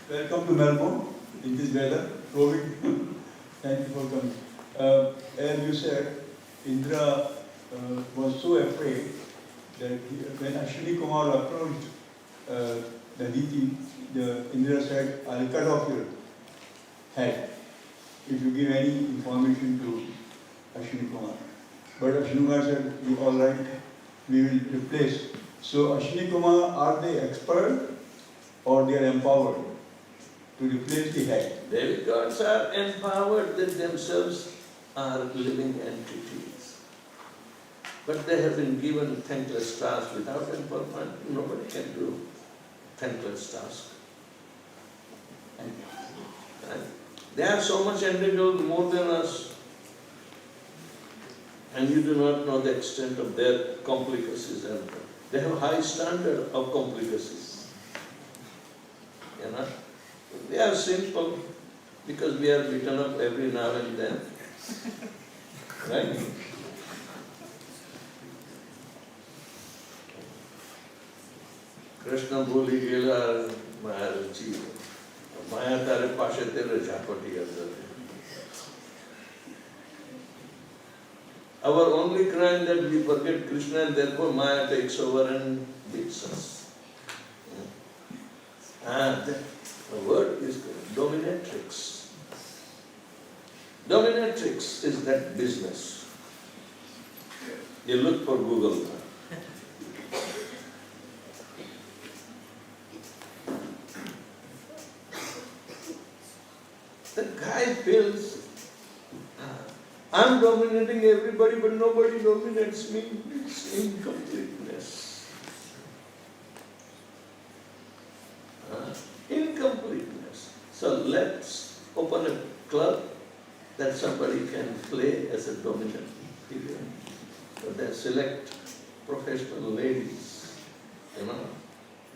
Welcome to Melbourne in this weather. COVID. Thank you for coming. As you said, Indra was so afraid that when Ashwini Kumar approached the Diti, Indra said, I'll cut off your head if you give any information to Ashwini Kumar. But Ashwini Kumar said, all right, we will replace. So Ashwini Kumar, are they expert or they are empowered to replace the head? Demigods are empowered, they themselves are living entities. But they have been given thankless tasks. Without empowerment, nobody can do thankless tasks. And they are so much endowed more than us. And you do not know the extent of their complicacies. And they have a high standard of complicacies. They are simple because we are beaten up every now and then. Right? Krishna boli gela Maharji. Maya tare pashe tere jhapati azar. Our only crime that we forget Krishna and therefore Maya takes over and beats us. The word is dominatrix. Dominatrix is that business. You look for Google. The guy feels, I'm dominating everybody, but nobody dominates me. It's incompleteness. Incompleteness. So let's open a club that somebody can play as a dominant figure. So they select professional ladies,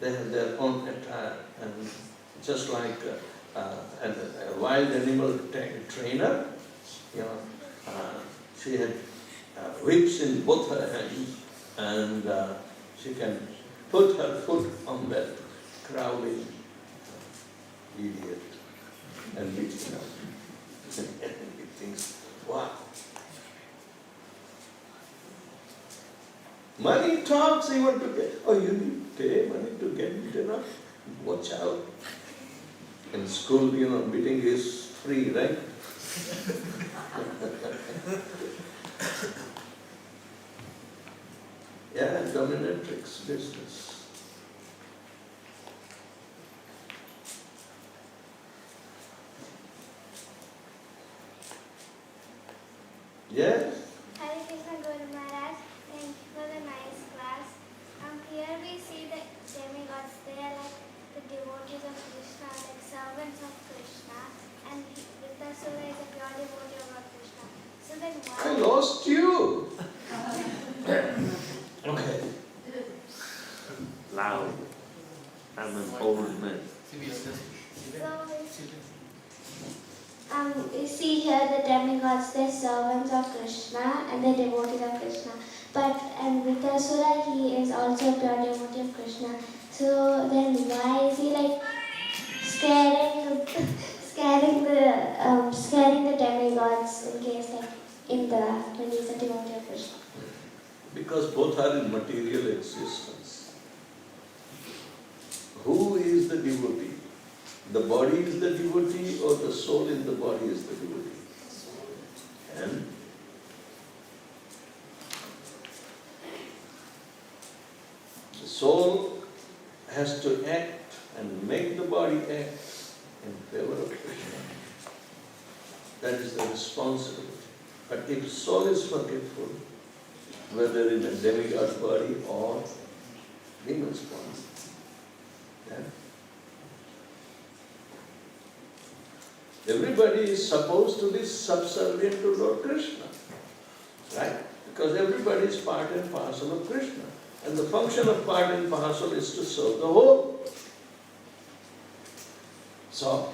they have their own attire, and just like a wild animal trainer, she had whips in both her hands, and she can put her foot on that crowding idiot and beat him up. And he thinks, wow. Money talks, you want to get, you need to pay money to get beaten up. Watch out. In school, beating is free, right? Yeah, dominatrix business. Yes? Hare Krishna Guru Maharaj, thank you for the nice class. Here we see the demigods, they are like the devotees of Krishna, like servants of Krishna, and Vritrasura is a pure devotee of Lord Krishna. So then I why? lost you. Okay. Loud. I'm an old man. We see here the demigods, they're servants of Krishna and they're devotees of Krishna. And Vritrasura, he is also a pure devotee of Krishna. So then why is he like scaring the demigods in case like Indra when he's a devotee of Krishna? Because both are in material existence. Who is the devotee? The body is the devotee or the soul in the body is the devotee? And the soul has to act and make the body act in favor of Krishna. That is the responsibility. But if soul is forgetful, whether in a demigod body or demon's body, then everybody is supposed to be subservient to Lord Krishna, right? Because everybody is part and parcel of Krishna. And the function of part and parcel is to serve the whole. So,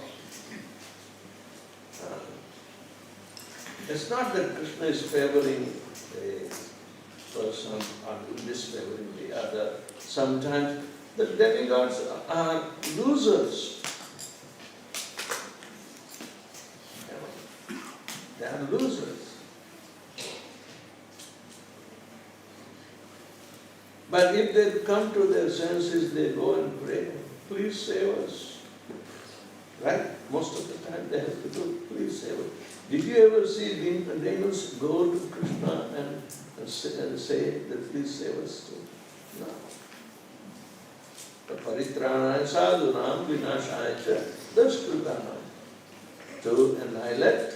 it's not that Krishna is favoring a person or disfavoring the other. Sometimes the demigods are losers. They are losers. But if they come to their senses, they go and pray, please save us. Right? Most of the time they have to do, please save us. Did you ever see demons go to Krishna and say that please save us too? No. Paritranaya sadhunam vinashaya cha daskrutanam. To annihilate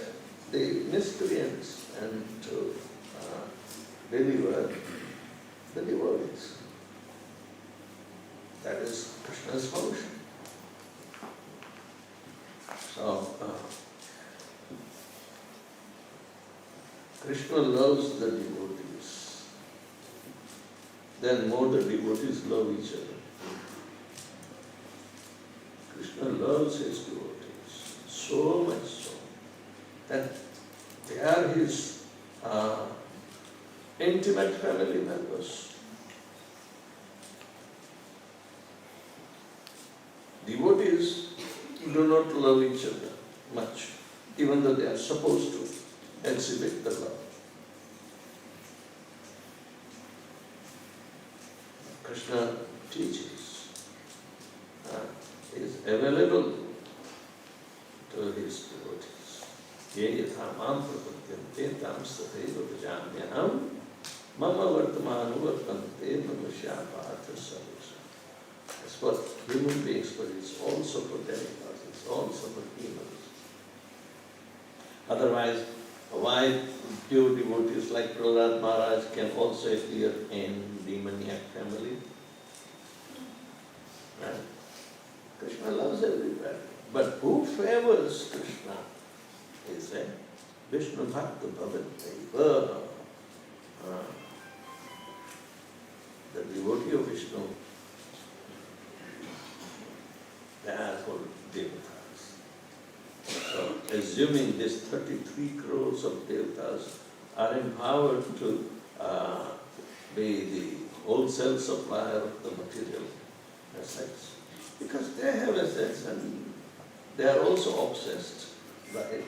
the miscreants and to deliver the devotees. That is Krishna's function. So, Krishna loves the devotees. Then more the devotees love each other. Krishna loves his devotees so much so that they are his intimate family members. Devotees do not love each other much, even though they are supposed to exhibit the love. Krishna teaches, is available to his devotees. Ye yatha mam prapadyante tam sathaiva bhajamyaham mama vartamanu vartante manushya partha sarvasa. That's what human beings, but it's also for demigods, it's also for demons. Otherwise, why pure devotees like Prahlad Maharaj can also appear in demoniac family? Right? Krishna loves everybody. But who favors Krishna is a Vishnu Bhakta Bhavantaiva. The devotee of Vishnu, they are called devatas. So, assuming these 33 crores of devatas are empowered to be the wholesale supplier of the material assets, because they have assets and they are also obsessed by it.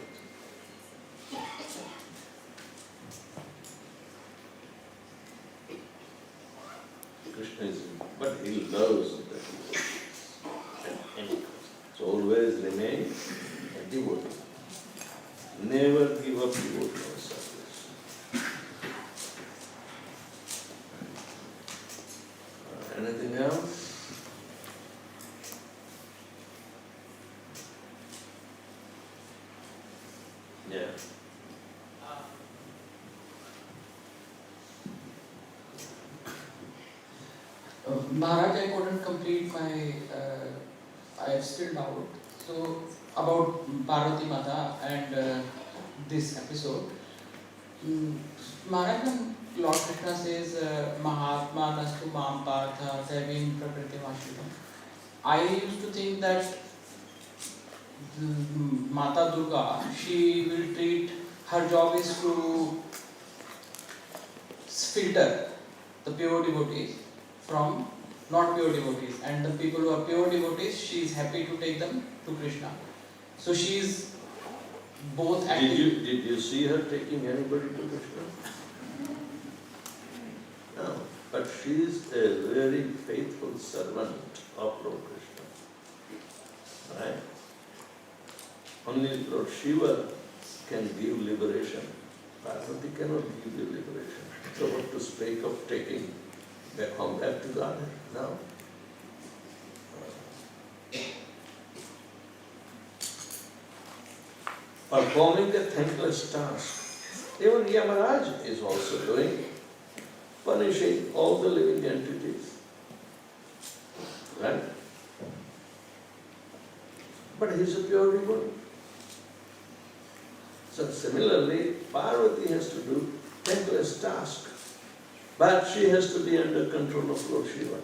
Krishna is, but he loves the devotees at any cost. So always remain a devotee. Never give up devotional service. Anything else? Yeah. Maharaj, I couldn't complete my. I have still doubt. So about Parvati Mata and this episode, Maharaj, when Lord Krishna says Mahatma Nastu Mam Partha Devim Prakriti Mashritam, I used to think that Mata Durga, she will treat, her job is to filter the pure devotees from not pure devotees, and the people who are pure devotees, she is happy to take them to Krishna. So she is both acting. Did you see her taking anybody to Krishna? No, but she is a very faithful servant of Lord Krishna. Right? Only Lord Shiva can give liberation. Parvati cannot give you liberation. So what to speak of taking back home back to God? No. Performing a thankless task. Even Yamaraj is also doing, punishing all the living entities. Right? But he is a pure devotee. So similarly, Parvati has to do thankless task. But she has to be under control of Lord Shiva.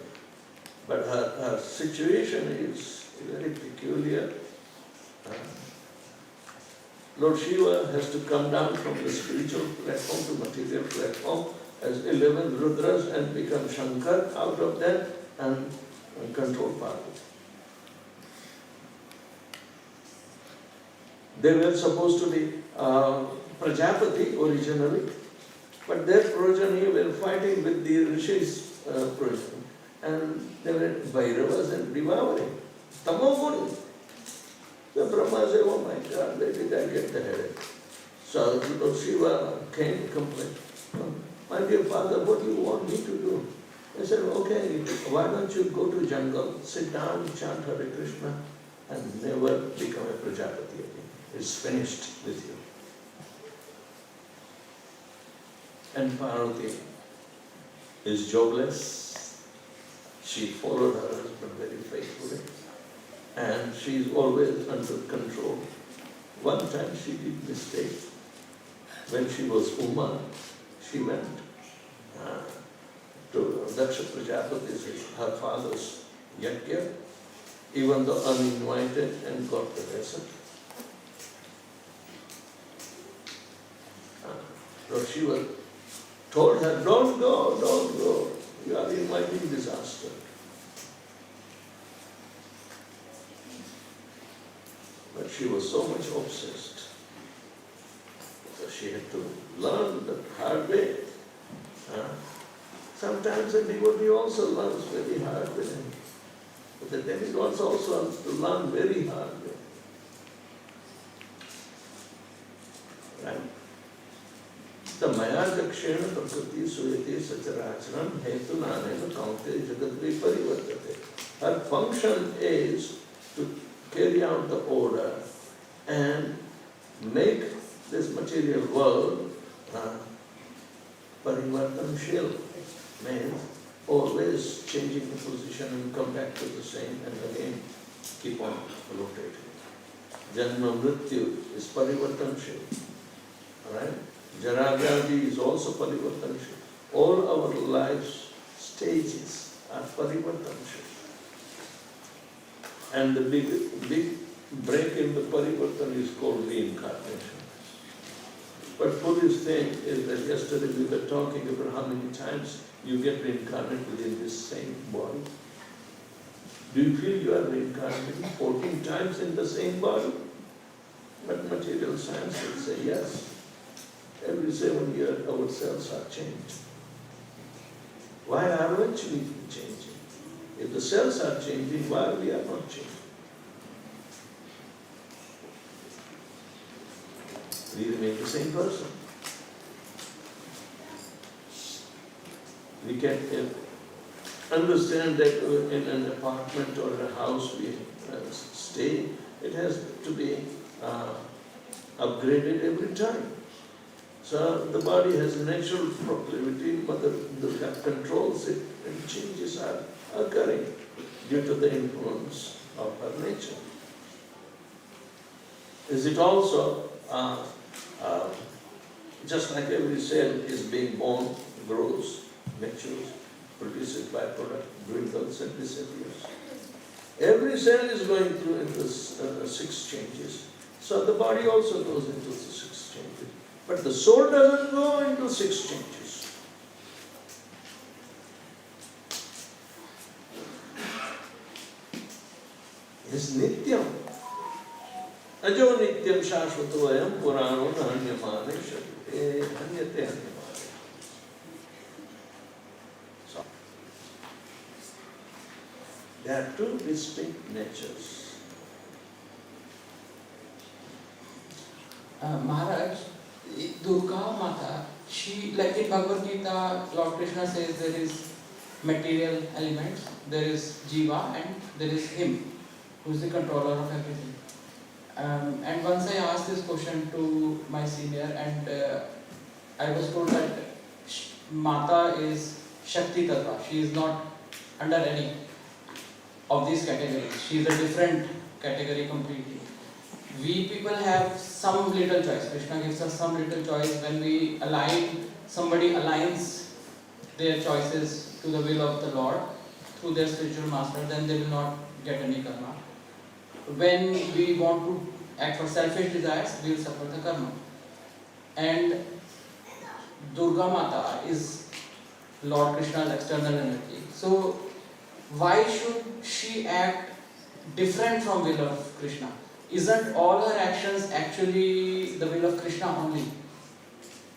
But her situation is very peculiar. Lord Shiva has to come down from the spiritual platform to material platform as 11 Rudras and become Shankar out of that and control Parvati. They were supposed to be Prajapati originally, but their progeny were fighting with the Rishis' progeny, and they were Bhairavas and devouring. Tamoguni. So Brahma said, oh my God, where did I get the headache? So Lord Shiva came and complained, my dear father, what do you want me to do? I said, okay, why don't you go to jungle, sit down, chant Hare Krishna, and never become a Prajapati again. It's finished with you. And Parvati is jobless. She followed her husband very faithfully. And she is always under control. One time she did mistake. When she was Uma, she went to Daksha Prajapati's, her father's yajna, even though uninvited, and got the lesson. So Shiva told her, don't go, you are inviting disaster. But she was so much obsessed. So she had to learn the hard way. Sometimes a devotee also learns very hard way. But the demigods also have to learn very hard way. Right? The Maya Jakshena Prakriti Suyate Sacharacharam Hetu Nanena Kaunte Jagadvi Parivartate. Her function is to carry out the order and make this material world parivartanshil, means always changing the position and come back to the same and again keep on rotating. Janma Mrityu is parivartanshil. Alright? Jaravyadi is also parivartanshil. All our life's stages are parivartanshil. And the big break in the parivartan is called reincarnation. But foolish thing is that yesterday we were talking about how many times you get reincarnated within this same body. Do you feel you are reincarnated 14 times in the same body? But material science will say yes. Every 7 years our cells are changed. Why aren't we changing? If the cells are changing, why we are not changing? We remain the same person. We can understand that in an apartment or a house we stay, it has to be upgraded every time. So the body has a natural proclivity, but the controls it and changes are occurring due to the influence of her nature. Is it also just like every cell is being born, grows, matures, produces byproduct, dwindles and disappears. Every cell is going through into 6 changes. So the body also goes into the 6 changes. But the soul doesn't go into 6 changes. It's nityam. Ajo nityam shashvatvayam purano nahanyamane shakite hanyate hanyamane. So, there are 2 distinct natures. Maharaj, Durga Mata, she, like in Bhagavad Gita, Lord Krishna says there is material elements, there is Jiva and there is him, who is the controller of everything. And once I asked this question to my senior, and I was told that Mata is Shakti Tattva, she is not under any of these categories, she is a different category completely. We people have some little choice. Krishna gives us some little choice. When we somebody aligns their choices to the will of the Lord through their spiritual master, then they will not get any karma. When we want to act for selfish desires, we will suffer the karma. And Durga Mata is Lord Krishna's external energy. So why should she act different from will of Krishna? Isn't all her actions actually the will of Krishna only?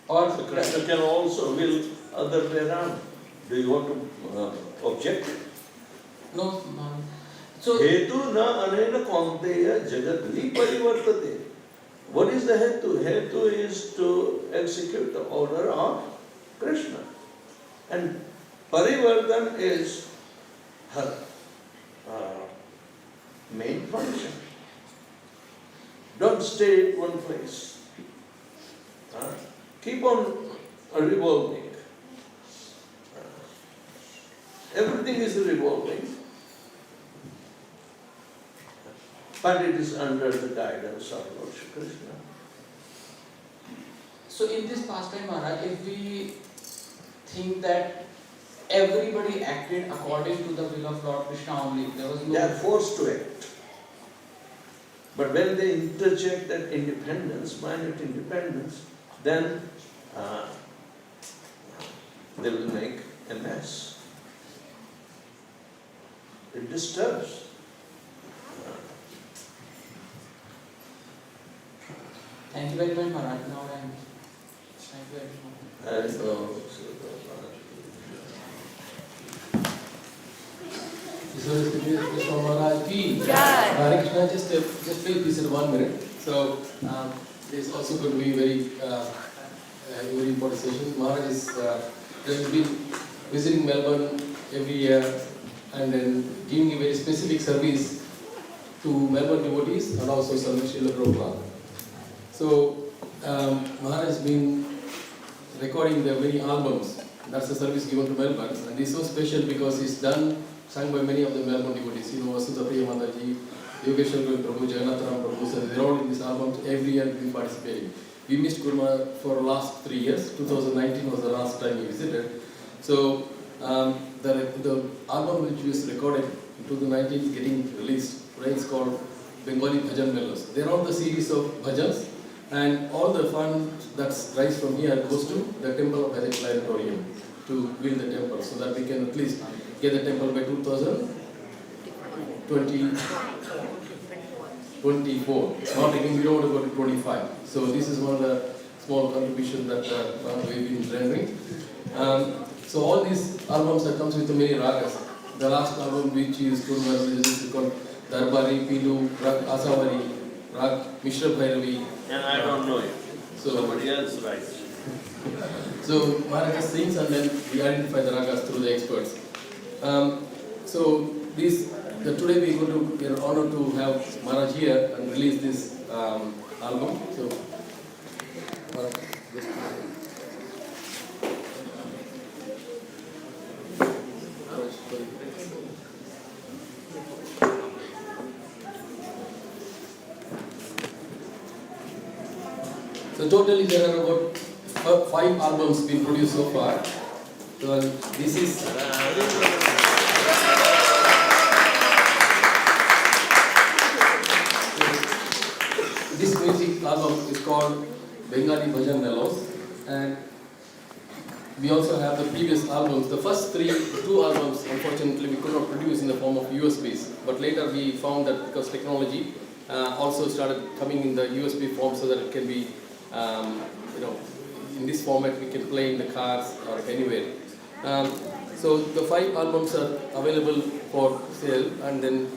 Or So Krishna can also will other way around. Do you want to object? no? So Hetu na anena kaunteya jagat viparivartate. What is the hetu? Hetu is to execute the order of Krishna. And parivartan is her main function. Don't stay at one place. Keep on revolving. Everything is revolving, but it is under the guidance of Lord Shri Krishna. So in this pastime, Maharaj, if we think that everybody acted according to the will of Lord Krishna only, there was They are no... forced to act. But when they interject that independence, minute independence, then they will make a mess. It disturbs. Thank you very much, Maharaj. Now I am... Thank you very much. Krishna Maharaj ki Hare Krishna, just wait this in 1 minute. So this is also going to be very important session. Maharaj is going to be visiting Melbourne every year and then giving a very specific service to Melbourne devotees and also serving Srila Prabhupada. So Maharaj has been recording the many albums. That's the service given to Melbourne, and it's so special because it's sung by many of the Melbourne devotees. You know, Vedavyasapriya Mataji, Yogeshwar Prabhu, Jagannath Prabhu, so they're all in this album. Every year we've been participating. We missed Gurma for the last 3 years. 2019 was the last time we visited. So the album which was recorded in 2019 is getting released. Right? It's called Bengali Bhajan Mellows. They're all the series of bhajans, and all the fund that's rise from here goes to the temple of Hare Planetarium to build the temple, so that we can at least get the temple by 2024. Not again, we don't want to go to 25. So this is one of the small contributions that we've been rendering. So all these albums that comes with many ragas. The last album which is called Darbari, Pilu, Rag Asavari, Rag Mishra Bhairavi. And I don't know it. So Somebody else writes. So Maharaj sings and then we identify the ragas through the experts. Today we are honored to have Maharaj here and release this album. So Maharaj, just So totally there are about 5 albums been produced so far. So this is this music album is called Bengali Bhajan Mellows, and we also have the previous albums. The first 2 albums, unfortunately, we could not produce in the form of USBs. But later we found that because technology also started coming in the USB form, so that it can be, in this format we can play in the cars or anywhere. So the 5 albums are available for sale, and then